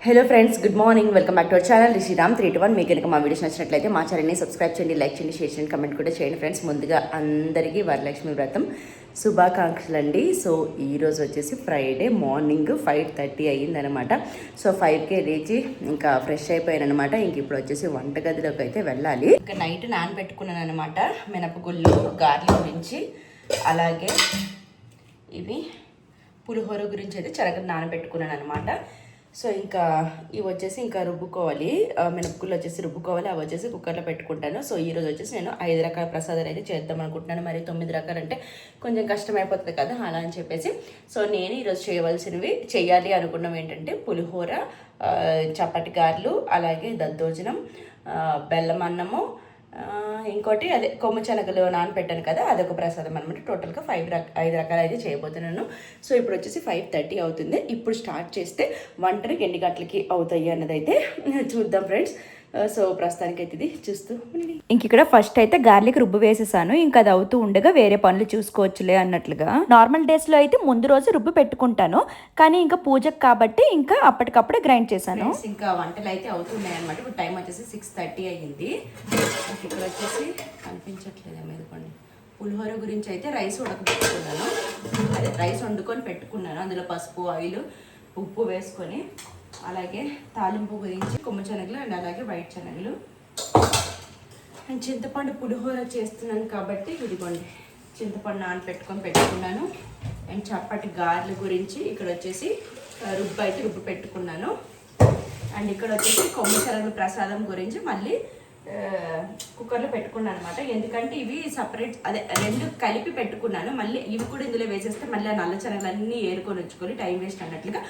Hello friends, good morning. Welcome back to our channel Sriram 321. మీకు కనుక మా వీడియోస్ నచ్చినట్లయితే మా ఛానల్ని సబ్స్క్రైబ్ చేయండి, లైక్ చేయండి, షేర్ చేయండి, కమెంట్ కూడా చేయండి ఫ్రెండ్స్. ముందుగా అందరికీ వరలక్ష్మి వ్రతం శుభాకాంక్షలు అండి. సో ఈరోజు వచ్చేసి ఫ్రైడే మార్నింగ్ 5:30 అయ్యిందనమాట. సో 5కే లేచి ఇంకా ఫ్రెష్ అయిపోయాను అనమాట. ఇంక ఇప్పుడు వచ్చేసి వంటగదిలోకి అయితే వెళ్ళాలి. ఇంకా నైట్ నానబెట్టుకున్నాను అనమాట మినపగుళ్ళు, గార్లిక్ గురించి, అలాగే ఇవి పులిహోర గురించి అయితే చెరగ నానబెట్టుకున్నాను అనమాట. సో ఇంకా ఇవి వచ్చేసి ఇంకా రుబ్బుకోవాలి, మినపగుళ్ళు వచ్చేసి రుబ్బుకోవాలి. అవి వచ్చేసి కుక్కర్లో పెట్టుకుంటాను. సో ఈరోజు వచ్చేసి నేను 5 రకాల ప్రసాదాలు అయితే చేద్దాం అనుకుంటున్నాను. మరి 9 రకాలు అంటే కొంచెం కష్టమైపోతుంది కదా, అలా అని చెప్పేసి సో నేను ఈరోజు చేయవలసినవి చేయాలి అనుకున్నవి ఏంటంటే పులిహోర, చప్పటి గారెలు, అలాగే దద్దోజనం, బెల్లం అన్నము, ఇంకోటి అదే కొమ్ము శనగలు నానపెట్టాను కదా, అదొక ప్రసాదం అనమాట. టోటల్గా 5 రకాలు అయితే చేయబోతున్నాను. సో ఇప్పుడు వచ్చేసి 5:30 అవుతుంది. ఇప్పుడు స్టార్ట్ చేస్తే వంటకి ఎన్ని గంటలకి అవుతాయి అన్నదైతే చూద్దాం ఫ్రెండ్స్. సో ప్రస్తుతానికి అయితే ఇది చూస్తూ ఇంక ఇక్కడ ఫస్ట్ అయితే గార్లిక్ రుబ్బు వేసేసాను. ఇంకా అది అవుతూ ఉండగా వేరే పనులు చూసుకోవచ్చులే అన్నట్లుగా. నార్మల్ డేస్లో అయితే ముందు రోజు రుబ్బు పెట్టుకుంటాను, కానీ ఇంకా పూజకు కాబట్టి ఇంకా అప్పటికప్పుడే గ్రైండ్ చేశాను. ఇంకా వంటలు అయితే అవుతున్నాయి అనమాట. ఇప్పుడు టైం వచ్చేసి 6:30 అయ్యింది. ఇక్కడ వచ్చేసి కనిపించట్లేదు మీద కొన్ని పులిహోర గురించి అయితే రైస్ ఉడకబెట్టుకున్నాను. అదే రైస్ వండుకొని పెట్టుకున్నాను. అందులో పసుపు, ఆయిల్, ఉప్పు వేసుకొని, అలాగే తాలింపు గురించి కొమ్ము శనగలు అండ్ అలాగే వైట్ శనగలు, అండ్ చింతపండు పులిహోర చేస్తున్నాను కాబట్టి ఇదిగోండి చింతపండు నానపెట్టుకొని పెట్టుకున్నాను. అండ్ చప్పటి గారెల గురించి ఇక్కడ వచ్చేసి రుబ్బు పెట్టుకున్నాను. అండ్ ఇక్కడ వచ్చేసి కొమ్ము శనగలు ప్రసాదం గురించి మళ్ళీ కుక్కర్లో పెట్టుకున్నాను అనమాట. ఎందుకంటే ఇవి సపరేట్ అదే రెండు కలిపి పెట్టుకున్నాను. మళ్ళీ ఇవి కూడా ఇందులో వేసేస్తే మళ్ళీ ఆ నల్ల శనగలు అన్నీ ఏరుకొని వచ్చుకొని టైం వేస్ట్ అన్నట్లుగా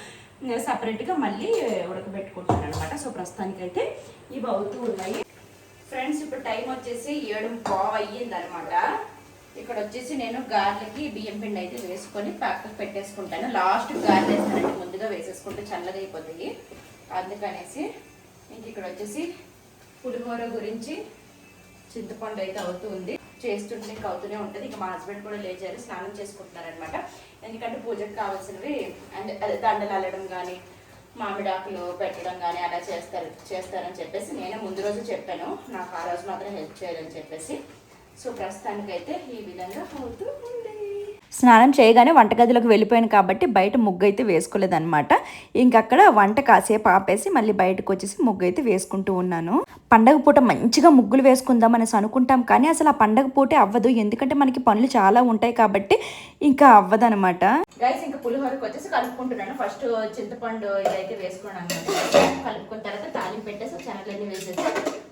సపరేట్గా మళ్ళీ ఉడకబెట్టుకుంటాను అనమాట. సో ప్రస్తుతానికైతే ఇవి అవుతూ ఉన్నాయి ఫ్రెండ్స్. ఇప్పుడు టైం వచ్చేసి 7:15 అయ్యిందనమాట. ఇక్కడ వచ్చేసి నేను గార్లకి బియ్యం పిండి అయితే వేసుకొని పక్కకు పెట్టేసుకుంటాను. లాస్ట్ గార్లు వేస్తానంటే ముందుగా వేసేసుకుంటే చల్లగా అయిపోతాయి, అందుకనేసి. ఇంక ఇక్కడ వచ్చేసి పులిహోర గురించి చింతపండు అయితే అవుతూ ఉంది. చేస్తుంటే ఇంకా అవుతూనే ఉంటుంది. ఇంకా మా హస్బెండ్ కూడా లేచారు, స్నానం చేసుకుంటున్నారనమాట. ఎందుకంటే పూజకు కావాల్సినవి అండ్ దండలు అల్లడం కానీ, మామిడాకులు పెట్టడం కానీ అలా చేస్తారని చెప్పేసి నేను ముందు రోజు చెప్పాను, నాకు ఆ రోజు మాత్రం హెల్ప్ చేయాలని చెప్పేసి. సో ప్రస్తుతానికైతే ఈ విధంగా అవుతూ ఉంది. స్నానం చేయగానే వంటగదిలోకి వెళ్ళిపోయాను కాబట్టి బయట ముగ్గు అయితే వేసుకోలేదన్నమాట. ఇంకక్కడ వంట కాసేపు ఆపేసి మళ్ళీ బయటకు వచ్చేసి ముగ్గు అయితే వేసుకుంటూ ఉన్నాను. పండగ పూట మంచిగా ముగ్గులు వేసుకుందాం అనేసి అనుకుంటాం, కానీ అసలు ఆ పండగ పూటే అవ్వదు. ఎందుకంటే మనకి పనులు చాలా ఉంటాయి కాబట్టి ఇంకా అవ్వదనమాట. గైస్ ఇంకా పులిహోరకు వచ్చేసి కలుపుకుంటున్నాను. ఫస్ట్ చింతపండు ఇదైతే వేసుకున్నాను అనమాట. కలుపుకున్న తర్వాత తాలింపు పెట్టేసి శనగలన్నీ వేసేసి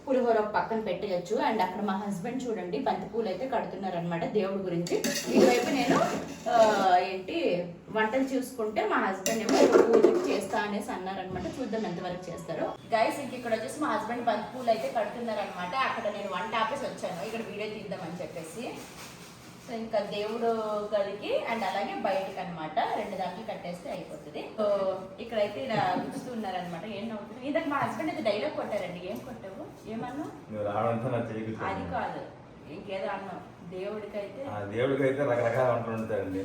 పులిహోర పక్కన పెట్టేయచ్చు. అండ్ అక్కడ మా హస్బెండ్ చూడండి బంతి పూలు అయితే కడుతున్నారు అనమాట దేవుడి గురించి. ఇటువైపు నేను వంటలు చూసుకుంటే మా హస్బెండ్ ఏమో పూజకి చేస్తా అనేసి అన్నారనమాట. చూద్దాం ఎంతవరకు చేస్తారు. గైస్ ఇంక ఇక్కడ వచ్చేసి మా హస్బెండ్ బంతి పూలు అయితే కడుతున్నారు అనమాట. అక్కడ నేను వంట ఆపేసి వచ్చాను ఇక్కడ వీడియో తీద్దామని చెప్పేసి. సో ఇంకా దేవుడు గదికి అండ్ అలాగే బయటకి అనమాట 2 దాంట్లో కట్టేస్తే అయిపోతుంది. సో ఇక్కడైతే ఇలా గుర్తున్నారనమాట. ఏం నవ్వుతుంది. ఇందాక మా హస్బెండ్ అయితే డైలాగ్ కొట్టారండి. ఏం కొట్టావు? ఏమన్నా? అది కాదు, ఇంకేదో అన్నావు. దేవుడికైతే రకరకాల వంటలు ఉంటాయండి.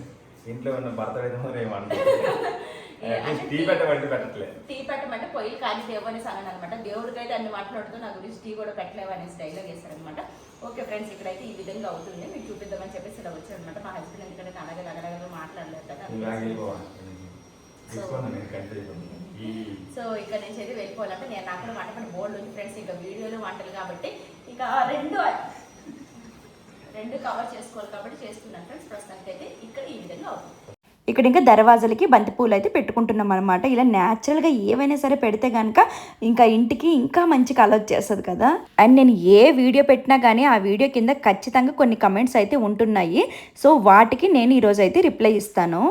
ఇంట్లో ఉన్న భర్త ఏమంటారు టీ పెట్టమంటే పొయ్యి కానీ దేవు అనేసి అన్నాను అనమాట. దేవుడికైతే అన్ని మాట్లాడుతూ నా గురించి టీ కూడా పెట్టలేవు అనేసి డైలాగ్ వేస్తారనమాట. ఓకే ఫ్రెండ్స్, ఇక్కడైతే ఈ విధంగా అవుతుంది. మీకు చూపిద్దామని చెప్పేసి ఇలా వచ్చారనమాట. మా హస్బెండ్ ఎందుకంటే అలాగే మాట్లాడలేదు కదా. సో ఇక్కడ నుంచి అయితే వెళ్ళిపోవాలంటే నేను నాకు కూడా వంట బోర్డు ఉంది ఫ్రెండ్స్. ఇంకా వీడియోలు వంటలు కాబట్టి ఇంకా రెండు కవర్ చేసుకోవాలి కాబట్టి చేస్తున్నాను ఫ్రెండ్స్. ప్రస్తుతానికి అయితే ఇక్కడ ఈ విధంగా అవుతుంది. ఇక్కడ ఇంకా దర్వాజలకి బంతిపూలు అయితే పెట్టుకుంటున్నాం అనమాట. ఇలా న్యాచురల్గా ఏవైనా సరే పెడితే కనుక ఇంకా ఇంటికి ఇంకా మంచి కలర్ వచ్చేస్తుంది కదా. అండ్ నేను ఏ వీడియో పెట్టినా కానీ ఆ వీడియో కింద ఖచ్చితంగా కొన్ని కమెంట్స్ అయితే ఉంటున్నాయి. సో వాటికి నేను ఈరోజు అయితే రిప్లై ఇస్తాను.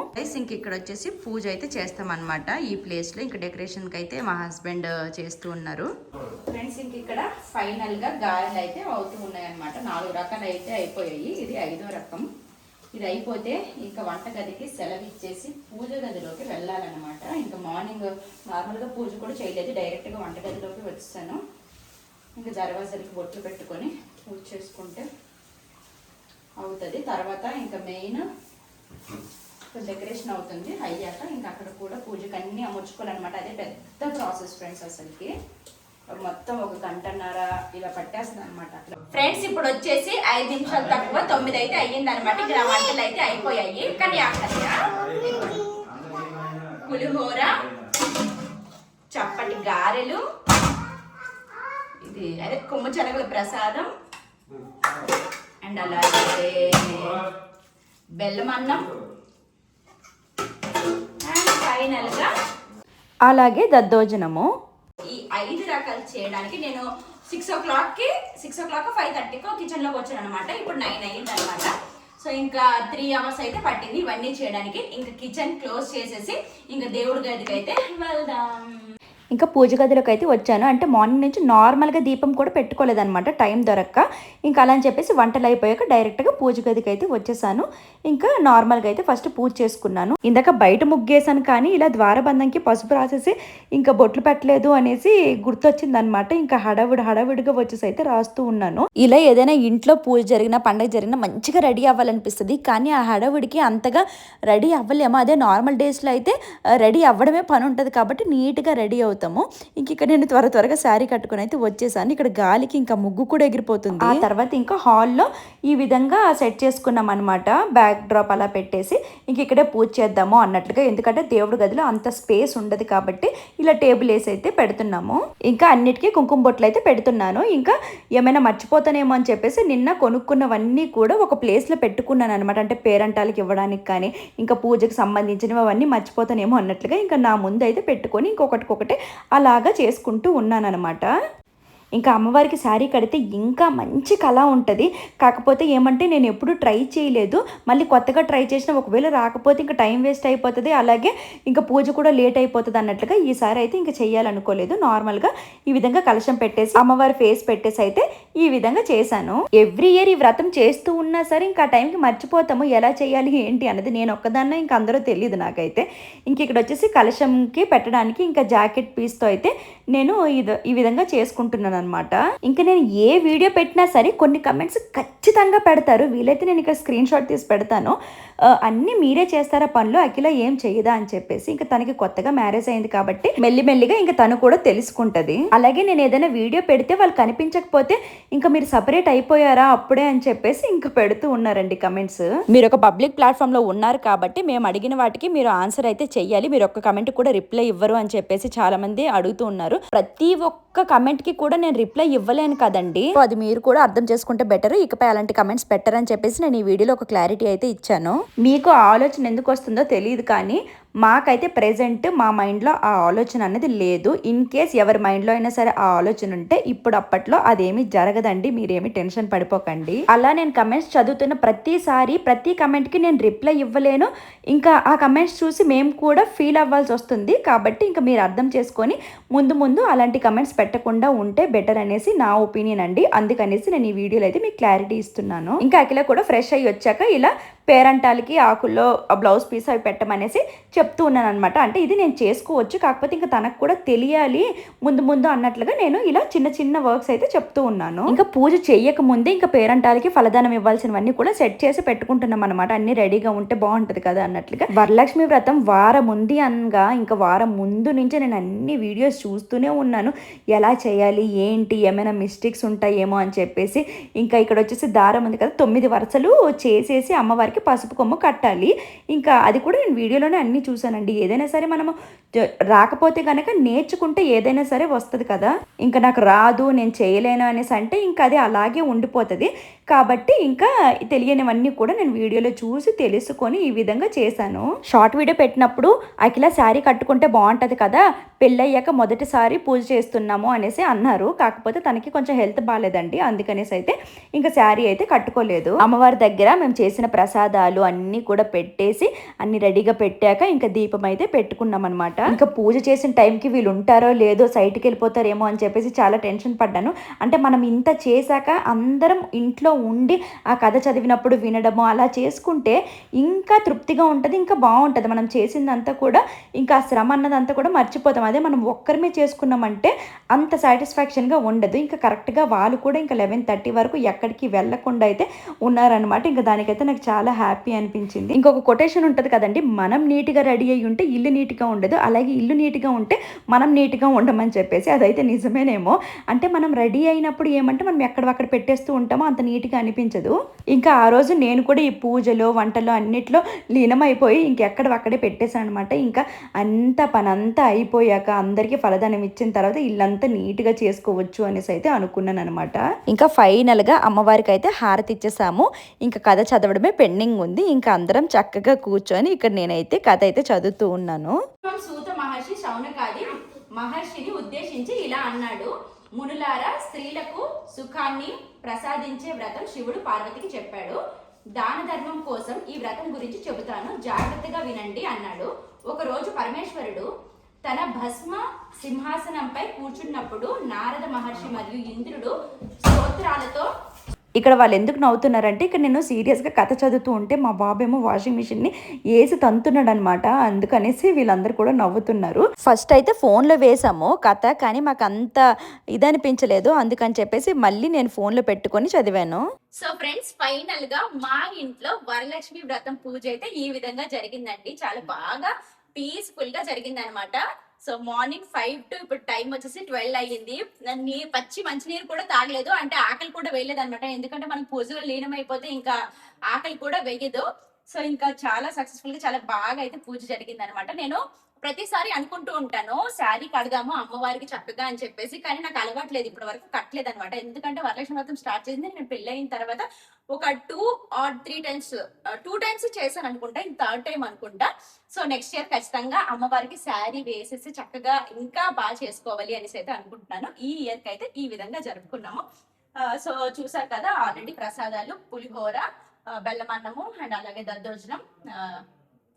ఇంక ఇక్కడ వచ్చేసి పూజ అయితే చేస్తామన్నమాట ఈ ప్లేస్లో. ఇంకా డెకరేషన్కి అయితే మా హస్బెండ్ చేస్తూ ఉన్నారు ఫ్రెండ్స్. ఇంక ఇక్కడ ఫైనల్గా గారెలు అయితే అవుతూ ఉన్నాయి అనమాట. 4 రకాలు అయితే అయిపోయాయి. ఇది 5వ రకం. ఇది అయిపోతే ఇంకా వంటగదికి సెలవు ఇచ్చేసి పూజ గదిలోకి వెళ్ళాలన్నమాట. ఇంకా మార్నింగ్ నార్మల్గా పూజ కూడా చేయలేదు, డైరెక్ట్గా వంటగదిలోకి వచ్చాను. ఇంకా దర్వాజాలకి బొట్లు పెట్టుకొని పూజ చేసుకుంటే అవుతుంది. తర్వాత ఇంకా మెయిన్ డెకరేషన్ అవుతుంది అయ్యాక ఇంకా అక్కడ కూడా పూజకి అన్నీ అమర్చుకోవాలన్నమాట. అదే పెద్ద ప్రాసెస్ ఫ్రెండ్స్. అసలుకి మొత్తం 1 గంటన్నర ఇలా పట్టేస్తుంది అనమాట. ఫ్రెండ్స్ ఇప్పుడు వచ్చేసి 5 నిమిషాలు తక్కువ 9 అయితే అయ్యింది అనమాట. ఇక్కడ వంటలు అయితే అయిపోయాయి. కానీ అక్కడ పులిహోర, చప్పటి గారెలు, ఇది అదే కొమ్ము శనగల ప్రసాదం, అండ్ అలాగే బెల్లం అన్నం, అండ్ ఫైనల్ గా అలాగే దద్దోజనము. ఈ 5 రకాలు చేయడానికి నేను 6 o'clock 5:30 కిచెన్ లోకి వచ్చాను అనమాట. ఇప్పుడు 9 అయ్యింది అనమాట. సో ఇంకా 3 hours అయితే పట్టింది ఇవన్నీ చేయడానికి. ఇంకా కిచెన్ క్లోజ్ చేసేసి ఇంకా దేవుడి గదికి అయితే వెళ్దాం. ఇంకా పూజ గదిలోకి అయితే వచ్చాను. అంటే మార్నింగ్ నుంచి నార్మల్గా దీపం కూడా పెట్టుకోలేదన్నమాట, టైం దొరక్క. ఇంకా అలా అని చెప్పేసి వంటలు అయిపోయాక డైరెక్ట్గా పూజ గదికి అయితే వచ్చేసాను. ఇంకా నార్మల్గా అయితే ఫస్ట్ పూజ చేసుకున్నాను. ఇందాక బయట ముగ్గేసాను కానీ ఇలా ద్వారబంధంకి పసుపు రాసేసి ఇంకా బొట్లు పెట్టలేదు అనేసి గుర్తొచ్చిందనమాట. ఇంకా హడావిడిగా వచ్చేసి అయితే రాస్తూ ఉన్నాను. ఇలా ఏదైనా ఇంట్లో పూజ జరిగినా పండగ జరిగినా మంచిగా రెడీ అవ్వాలనిపిస్తుంది. కానీ ఆ హడావిడికి అంతగా రెడీ అవ్వలేము. అదే నార్మల్ డేస్లో అయితే రెడీ అవ్వడమే పని ఉంటుంది కాబట్టి నీట్గా రెడీ అవుతాము. ఇంక నేను త్వరగా శారీ కట్టుకుని అయితే వచ్చేసాను. ఇక్కడ గాలికి ఇంకా ముగ్గు కూడా ఎగిరిపోతుంది. ఆ తర్వాత ఇంకా హాల్లో ఈ విధంగా సెట్ చేసుకున్నాం అనమాట. బ్యాక్ డ్రాప్ అలా పెట్టేసి ఇంక ఇక్కడే పూజ చేద్దాము అన్నట్లుగా. ఎందుకంటే దేవుడి గదిలో అంత స్పేస్ ఉండదు కాబట్టి ఇలా టేబుల్ వేసి అయితే పెడుతున్నాము. ఇంకా అన్నిటికీ కుంకుమ బొట్లు అయితే పెడుతున్నాను. ఇంకా ఏమైనా మర్చిపోతానేమో అని చెప్పేసి నిన్న కొనుక్కున్నవన్నీ కూడా ఒక ప్లేస్లో పెట్టుకున్నాను అనమాట. అంటే పేరంటాలకి ఇవ్వడానికి కానీ ఇంకా పూజకు సంబంధించినవి అవన్నీ మర్చిపోతానేమో అన్నట్లుగా ఇంకా నా ముందు అయితే పెట్టుకొని ఇంకొకటి అలాగా చేసుకుంటూ ఉన్నానన్నమాట. ఇంకా అమ్మవారికి శారీ కడితే ఇంకా మంచి కళ ఉంటుంది. కాకపోతే ఏమంటే నేను ఎప్పుడు ట్రై చేయలేదు. మళ్ళీ కొత్తగా ట్రై చేసిన ఒకవేళ రాకపోతే ఇంకా టైం వేస్ట్ అయిపోతుంది, అలాగే ఇంకా పూజ కూడా లేట్ అయిపోతుంది అన్నట్లుగా ఈసారి అయితే ఇంకా చేయాలనుకోలేదు. నార్మల్గా ఈ విధంగా కలశం పెట్టేసి అమ్మవారి ఫేస్ పెట్టేసి అయితే ఈ విధంగా చేశాను. ఎవ్రీ ఇయర్ ఈ వ్రతం చేస్తూ ఉన్నా సరే ఇంకా ఆ టైంకి మర్చిపోతాము ఎలా చేయాలి ఏంటి అన్నది. నేను ఒక్కదాన్నే ఇంకా అందరూ తెలియదు నాకైతే. ఇంక ఇక్కడ వచ్చేసి కలశంకి పెట్టడానికి ఇంకా జాకెట్ పీస్తో అయితే నేను ఈ విధంగా చేసుకుంటున్నాను అనమాట. ఇంకా నేను ఏ వీడియో పెట్టినా సరే కొన్ని కమెంట్స్ ఖచ్చితంగా పెడతారు. వీలైతే నేను ఇక్కడ స్క్రీన్ షాట్ తీసి పెడతాను. అన్నీ మీరే చేస్తారా పనులు, అఖిల ఏం చేయదా అని చెప్పేసి. ఇంకా తనకి కొత్తగా మ్యారేజ్ అయింది కాబట్టి మెల్లిమెల్లిగా ఇంకా తను కూడా తెలుసుకుంటది. అలాగే నేను ఏదైనా వీడియో పెడితే వాళ్ళు కనిపించకపోతే ఇంకా మీరు సపరేట్ అయిపోయారా అప్పుడే అని చెప్పేసి ఇంకా పెడుతూ ఉన్నారండి కమెంట్స్. మీరు ఒక పబ్లిక్ ప్లాట్ఫామ్ లో ఉన్నారు కాబట్టి మేము అడిగిన వాటికి మీరు ఆన్సర్ అయితే చెయ్యాలి. మీరు ఒక్క కమెంట్ కూడా రిప్లై ఇవ్వరు అని చెప్పేసి చాలా మంది అడుగుతూ ఉన్నారు. ప్రతి ఒక్క కమెంట్ కి కూడా నేను రిప్లై ఇవ్వలేను కదండి. అది మీరు కూడా అర్థం చేసుకుంటే బెటర్. ఇకపై అలాంటి కమెంట్స్ పెట్టరని చెప్పేసి నేను ఈ వీడియోలో ఒక క్లారిటీ అయితే ఇచ్చాను. మీకు ఆలోచన ఎందుకు వస్తుందో తెలియదు కానీ మాకైతే ప్రెజెంట్ మా మైండ్లో ఆ ఆలోచన అనేది లేదు. ఇన్ కేస్ ఎవరి మైండ్లో అయినా సరే ఆ ఆలోచన ఉంటే ఇప్పుడు అప్పట్లో అదేమీ జరగదండి, మీరేమి టెన్షన్ పడిపోకండి. అలా నేను కమెంట్స్ చదువుతున్న ప్రతిసారి ప్రతి కమెంట్కి నేను రిప్లై ఇవ్వలేను. ఇంకా ఆ కమెంట్స్ చూసి మేము కూడా ఫీల్ అవ్వాల్సి వస్తుంది. కాబట్టి ఇంకా మీరు అర్థం చేసుకొని ముందు అలాంటి కమెంట్స్ పెట్టకుండా ఉంటే బెటర్ అనేసి నా ఒపీనియన్ అండి. అందుకనేసి నేను ఈ వీడియోలో అయితే మీకు క్లారిటీ ఇస్తున్నాను. ఇంకా అఖిల కూడా ఫ్రెష్ అయ్యి వచ్చాక ఇలా పేరంటాలకి ఆకుల్లో బ్లౌజ్ పీస్ అవి పెట్టమనేసి చెప్తూ ఉన్నాను అనమాట. అంటే ఇది నేను చేసుకోవచ్చు, కాకపోతే ఇంకా తనకు కూడా తెలియాలి ముందు అన్నట్లుగా నేను ఇలా చిన్న వర్క్స్ అయితే చెప్తూ ఉన్నాను. ఇంకా పూజ చేయక ముందే ఇంకా పేరంటాలకి ఫలదానం ఇవ్వాల్సినవన్నీ కూడా సెట్ చేసి పెట్టుకుంటున్నాం అనమాట. అన్ని రెడీగా ఉంటే బాగుంటది కదా అన్నట్లుగా. వరలక్ష్మి వ్రతం వారం ఉంది అనగా ఇంకా వారం ముందు నుంచి నేను అన్ని వీడియోస్ చూస్తూనే ఉన్నాను. ఎలా చేయాలి ఏంటి, ఏమైనా మిస్టేక్స్ ఉంటాయేమో అని చెప్పేసి. ఇంకా ఇక్కడ వచ్చేసి దారం ఉంది కదా, 9 వరుసలు చేసేసి అమ్మవారికి పసుపు కొమ్ము కట్టాలి. ఇంకా అది కూడా నేను వీడియోలోనే అన్ని చూసానండి. ఏదైనా సరే మనము రాకపోతే కనుక నేర్చుకుంటే ఏదైనా సరే వస్తుంది కదా. ఇంకా నాకు రాదు నేను చేయలేను అనేసి అంటే ఇంకా అది అలాగే ఉండిపోతుంది. కాబట్టి ఇంకా తెలియనివన్నీ కూడా నేను వీడియోలో చూసి తెలుసుకొని ఈ విధంగా చేశాను. షార్ట్ వీడియో పెట్టినప్పుడు అఖిల శారీ కట్టుకుంటే బాగుంటుంది కదా, పెళ్ళయ్యాక మొదటిసారి పూజ చేస్తున్నాము అనేసి అన్నారు. కాకపోతే తనకి కొంచెం హెల్త్ బాగాలేదండి, అందుకనేసి అయితే ఇంకా శారీ అయితే కట్టుకోలేదు. అమ్మవారి దగ్గర మేము చేసిన ప్రసాదాలు అన్నీ కూడా పెట్టేసి అన్ని రెడీగా పెట్టాక ఇంకా దీపం అయితే పెట్టుకున్నాం అనమాట. ఇంకా పూజ చేసిన టైంకి వీళ్ళు ఉంటారో లేదో, సైట్కి వెళ్ళిపోతారేమో అని చెప్పేసి చాలా టెన్షన్ పడ్డాను. అంటే మనం ఇంత చేశాక అందరం ఇంట్లో ఉండి ఆ కథ చదివినప్పుడు వినడము అలా చేసుకుంటే ఇంకా తృప్తిగా ఉంటుంది, ఇంకా బాగుంటుంది. మనం చేసిందంతా కూడా ఇంకా ఆ శ్రమ అన్నదంతా కూడా మర్చిపోతాం. అదే మనం ఒక్కరిమే చేసుకున్నామంటే అంత సాటిస్ఫాక్షన్గా ఉండదు. ఇంకా కరెక్ట్గా వాళ్ళు కూడా ఇంకా 11:30 వరకు ఎక్కడికి వెళ్ళకుండా అయితే ఉన్నారనమాట. ఇంకా దానికైతే నాకు చాలా హ్యాపీ అనిపించింది. ఇంకొక కొటేషన్ ఉంటుంది కదండి, మనం నీట్గా రెడీ అయ్యి ఉంటే ఇల్లు నీట్గా ఉండదు, అలాగే ఇల్లు నీట్గా ఉంటే మనం నీట్గా ఉండమని చెప్పేసి. అదైతే నిజమేనేమో. అంటే మనం రెడీ అయినప్పుడు ఏమంటే మనం ఎక్కడక్కడ పెట్టేస్తూ ఉంటామో అంత నీట్గా అనిపించదు. ఇంకా ఆ రోజు నేను కూడా ఈ పూజలో వంటలో అన్నిట్లో లీనమైపోయి ఇంకెక్కడక్కడే పెట్టేశాను అనమాట. ఇంకా అంత పనంతా అయిపోయాక అందరికీ ఫలదానం ఇచ్చిన తర్వాత ఇల్లంతా నీట్గా చేసుకోవచ్చు అనేసి అయితే అనుకున్నాను అనమాట. ఇంకా ఫైనల్గా అమ్మవారికి అయితే హారతి ఇచ్చేసాము. ఇంకా కథ చదవడమే పెండింగ్ ఉంది. ఇంకా అందరం చక్కగా కూర్చొని ఇక్కడ నేనైతే కథ అయితే చదువుతూ ఉన్నాను. సూత మహర్షి శౌనకాది మహర్షిని ఉద్దేశించి ఇలా అన్నాడు: మునులారా, స్త్రీలకు సుఖాన్ని ప్రసాదించే వ్రతం శివుడు పార్వతికి చెప్పాడు. దాన ధర్మం కోసం ఈ వ్రతం గురించి చెబుతాను, జాగ్రత్తగా వినండి అన్నాడు. ఒకరోజు పరమేశ్వరుడు తన భస్మ సింహాసనంపై కూర్చున్నప్పుడు నారద మహర్షి మరియు ఇంద్రుడు స్తోత్రాలతో ఇక్కడ వాళ్ళు ఎందుకు నవ్వుతున్నారంటే ఇక్కడ నేను సీరియస్గా కథ చదువుతూ ఉంటే మా బాబేమో వాషింగ్ మిషన్ని వేసి తంతున్నాడు అనమాట. అందుకనేసి వీళ్ళందరూ కూడా నవ్వుతున్నారు. ఫస్ట్ అయితే ఫోన్లో వేసాము కథ, కానీ మాకు అంత ఇదనిపించలేదు. అందుకని చెప్పేసి మళ్ళీ నేను ఫోన్లో పెట్టుకొని చదివాను. సో ఫ్రెండ్స్, ఫైనల్ గా మా ఇంట్లో వరలక్ష్మి వ్రతం పూజ అయితే ఈ విధంగా జరిగిందండి. చాలా బాగా పీస్ఫుల్ గా జరిగింది అనమాట. సో మార్నింగ్ 5 to ఇప్పుడు టైం వచ్చేసి 12 అయ్యింది. పచ్చి మంచినీరు కూడా తాగలేదు, అంటే ఆకలి కూడా వేయలేదు అనమాట. ఎందుకంటే మనం పూజలో లీనమైపోతే ఇంకా ఆకలి కూడా వేయదు. సో ఇంకా చాలా సక్సెస్ఫుల్ గా చాలా బాగా అయితే పూజ జరిగింది అనమాట. నేను ప్రతిసారి అనుకుంటూ ఉంటాను శారీ కడదాము అమ్మవారికి చక్కగా అని చెప్పేసి, కానీ నాకు అలవాట్లేదు, ఇప్పటి వరకు కట్టలేదు అనమాట. ఎందుకంటే వరలక్ష్మి వ్రతం స్టార్ట్ చేసింది నేను పెళ్ళయిన తర్వాత ఒక 2 or 3 times 2 times చేశాను అనుకుంటా, ఇది 3rd time అనుకుంటా. సో నెక్స్ట్ ఇయర్ ఖచ్చితంగా అమ్మవారికి శారీ వేసేసి చక్కగా ఇంకా బాగా చేసుకోవాలి అనేసి అయితే అనుకుంటున్నాను. ఈ ఇయర్ కి అయితే ఈ విధంగా జరుపుకున్నాము. సో చూసారు కదా, ఆల్రెడీ ప్రసాదాలు పులిహోర, బెల్లమన్నము అండ్ అలాగే దద్దోజనం,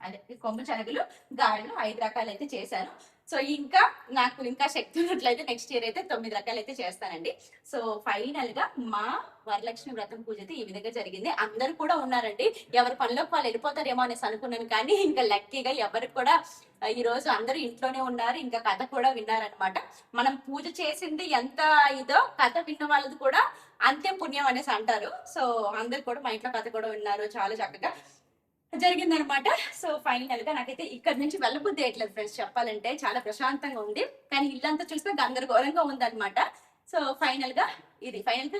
అదే కొమ్ము శనగలు, గారెలు 5 రకాలు అయితే చేశాను. సో ఇంకా నాకు ఇంకా శక్తి ఉన్నట్లయితే నెక్స్ట్ ఇయర్ అయితే 9 రకాలు అయితే చేస్తానండి. సో ఫైనల్ గా మా వరలక్ష్మి వ్రతం పూజ అయితే ఈ విధంగా జరిగింది. అందరు కూడా ఉన్నారండి. ఎవరి పనిలోకి వాళ్ళు వెళ్ళిపోతారేమో అనేసి అనుకున్నాను, కానీ ఇంకా లక్కీగా ఎవరికి కూడా ఈ రోజు అందరూ ఇంట్లోనే ఉన్నారు. ఇంకా కథ కూడా విన్నారనమాట. మనం పూజ చేసింది ఎంత ఇదో కథ విన్న వాళ్ళది కూడా అంతే పుణ్యం అనేసి అంటారు. సో అందరు కూడా మా ఇంట్లో కథ కూడా విన్నారు, చాలా చక్కగా జరిగిందనమాట. సో ఫైనల్ గా నాకైతే ఇక్కడ నుంచి వెళ్ళబుద్ధి వేయట్లేదు ఫ్రెండ్స్, చెప్పాలంటే చాలా ప్రశాంతంగా ఉంది, కానీ ఇల్లంతా చూస్తే గందరగోళంగా ఉందన్నమాట. సో ఫైనల్ గా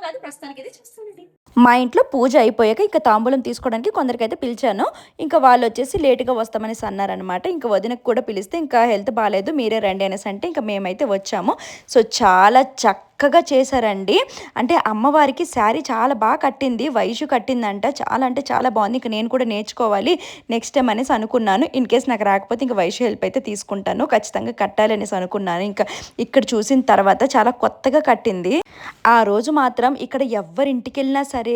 కాదు, ప్రస్తుతానికి ఇది చూస్తుంది. మా ఇంట్లో పూజ అయిపోయాక ఇంకా తాంబూలం తీసుకోవడానికి కొందరికైతే పిలిచాను. ఇంకా వాళ్ళు వచ్చేసి లేటుగా వస్తామనేసి అన్నారనమాట. ఇంకా వదినకు కూడా పిలిస్తే ఇంకా హెల్త్ బాగాలేదు, మీరే రండి అనేసి అంటే ఇంకా మేమైతే వచ్చాము. సో చాలా చక్కగా చేశారండి. అంటే అమ్మవారికి శారీ చాలా బాగా కట్టింది, వైషు కట్టిందంట. చాలా అంటే చాలా బాగుంది. ఇంకా నేను కూడా నేర్చుకోవాలి నెక్స్ట్ టైం అనేసి అనుకున్నాను. ఇన్ కేస్ నాకు రాకపోతే ఇంకా వైషు హెల్ప్ అయితే తీసుకుంటాను, ఖచ్చితంగా కట్టాలి అనేసి అనుకున్నాను. ఇంకా ఇక్కడ చూసిన తర్వాత చాలా కొత్తగా కట్టింది. ఆ రోజు మాత్రం ఇక్కడ ఎవరింటికి వెళ్ళినా సరే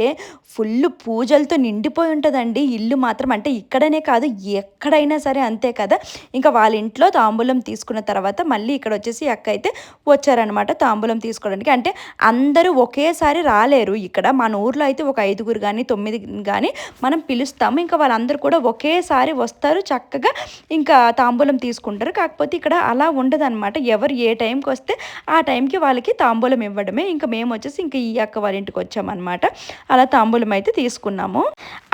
ఫుల్ పూజలతో నిండిపోయి ఉంటుందండి ఇల్లు మాత్రం. అంటే ఇక్కడనే కాదు, ఎక్కడైనా సరే అంతే కదా. ఇంకా వాళ్ళ ఇంట్లో తాంబూలం తీసుకున్న తర్వాత మళ్ళీ ఇక్కడ వచ్చేసి అక్క అయితే వచ్చారనమాట తాంబూలం తీసుకోవడానికి. అంటే అందరూ ఒకేసారి రాలేరు. ఇక్కడ మన ఊర్లో అయితే ఒక 5 కానీ 9 కానీ మనం పిలుస్తాము. ఇంకా వాళ్ళందరూ కూడా ఒకేసారి వస్తారు, చక్కగా ఇంకా తాంబూలం తీసుకుంటారు. కాకపోతే ఇక్కడ అలా ఉండదు అనమాట. ఎవరు ఏ టైంకి వస్తే ఆ టైంకి వాళ్ళకి తాంబూలం ఇవ్వడమే. ఇంకా మేము వచ్చేసి ఇంకా ఈ అక్క వాళ్ళ ఇంటికి వచ్చామన్నమాట. అలా తాంబూలం అయితే తీసుకున్నాము.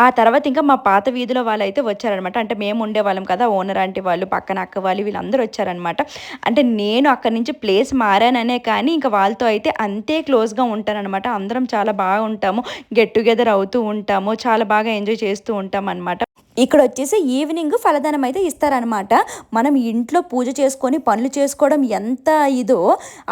ఆ తర్వాత ఇంకా మా పాత వీధిలో వాళ్ళు అయితే వచ్చారనమాట. అంటే మేము ఉండేవాళ్ళం కదా, ఓనర్ ఆంటీ వాళ్ళు, పక్కన అక్క వాళ్ళు, వీళ్ళందరూ వచ్చారనమాట. అంటే నేను అక్కడి నుంచి ప్లేస్ మారాననే కానీ ఇంకా వాళ్ళతో అయితే అంతే క్లోజ్గా ఉంటారనమాట. అందరం చాలా బాగా ఉంటాము, గెట్ టుగెదర్ అవుతూ ఉంటాము, చాలా బాగా ఎంజాయ్ చేస్తూ ఉంటాం అనమాట. ఇక్కడ వచ్చేసి ఈవినింగ్ ఫలదానం అయితే ఇస్తారనమాట. మనం ఇంట్లో పూజ చేసుకొని పనులు చేసుకోవడం ఎంత ఇదో,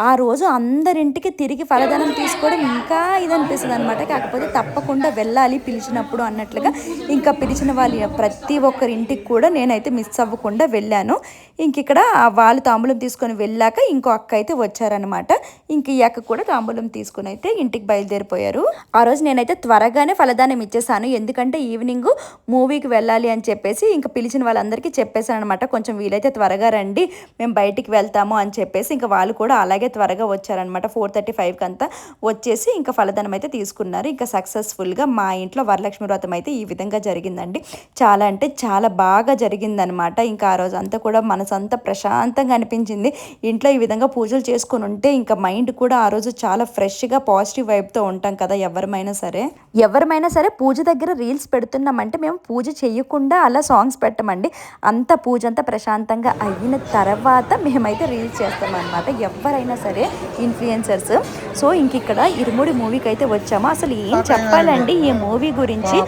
ఆ రోజు అందరింటికి తిరిగి ఫలదానం తీసుకోవడం ఇంకా ఇదనిపిస్తుంది అనమాట. కాకపోతే తప్పకుండా వెళ్ళాలి పిలిచినప్పుడు అన్నట్లుగా ఇంకా పిలిచిన వాళ్ళ ప్రతి ఒక్కరింటికి కూడా నేనైతే మిస్ అవ్వకుండా వెళ్ళాను. ఇంక ఇక్కడ వాళ్ళు తాంబూలం తీసుకొని వెళ్ళాక ఇంకో అక్క అయితే వచ్చారనమాట. ఇంక ఈ అక్క కూడా తాంబూలం తీసుకుని అయితే ఇంటికి బయలుదేరిపోయారు. ఆ రోజు నేనైతే త్వరగానే ఫలదానం ఇచ్చేసాను, ఎందుకంటే ఈవినింగ్ మూవీకి వెళ్ళాలి వెళ్ళాలి అని చెప్పేసి ఇంకా పిలిచిన వాళ్ళందరికీ చెప్పేశాను అనమాట, కొంచెం వీలైతే త్వరగా రండి, మేము బయటికి వెళ్తాము అని చెప్పేసి. ఇంకా వాళ్ళు కూడా అలాగే త్వరగా వచ్చారనమాట. 4:35కి అంతా వచ్చేసి ఇంకా ఫలదానం అయితే తీసుకున్నారు. ఇంకా సక్సెస్ఫుల్గా మా ఇంట్లో వరలక్ష్మి వ్రతం అయితే ఈ విధంగా జరిగిందండి. చాలా అంటే చాలా బాగా జరిగిందనమాట. ఇంకా ఆ రోజు అంతా కూడా మనసంతా ప్రశాంతంగా అనిపించింది. ఇంట్లో ఈ విధంగా పూజలు చేసుకుని ఉంటే ఇంకా మైండ్ కూడా ఆ రోజు చాలా ఫ్రెష్గా పాజిటివ్ వైబ్తో ఉంటాం కదా. ఎవరమైనా సరే పూజ దగ్గర రీల్స్ పెడుతున్నామంటే మేము పూజ చేయకుండా అలా సాంగ్స్ పెట్టమండి. అంత పూజ అంతా ప్రశాంతంగా అయిన తర్వాత మేమైతే రీల్స్ చేస్తామన్నమాట, ఎవరైనా సరే ఇన్ఫ్లుయెన్సర్స్. సో ఇంక ఇక్కడ ఇరుముడి మూవీకి అయితే వచ్చాము. అసలు ఏం చెప్పాలండి ఈ మూవీ గురించి,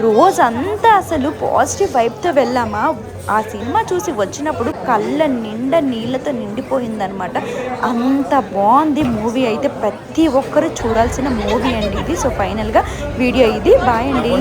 రోజంతా అసలు పాజిటివ్ వైబ్తో వెళ్ళామా. ఆ సినిమా చూసి వచ్చినప్పుడు కళ్ళ నిండా నీళ్ళతో నిండిపోయిందనమాట. అంత బాగుంది మూవీ అయితే. ప్రతి ఒక్కరూ చూడాల్సిన మూవీ అండి ఇది. సో ఫైనల్గా వీడియో ఇది. బాయ్ అండి.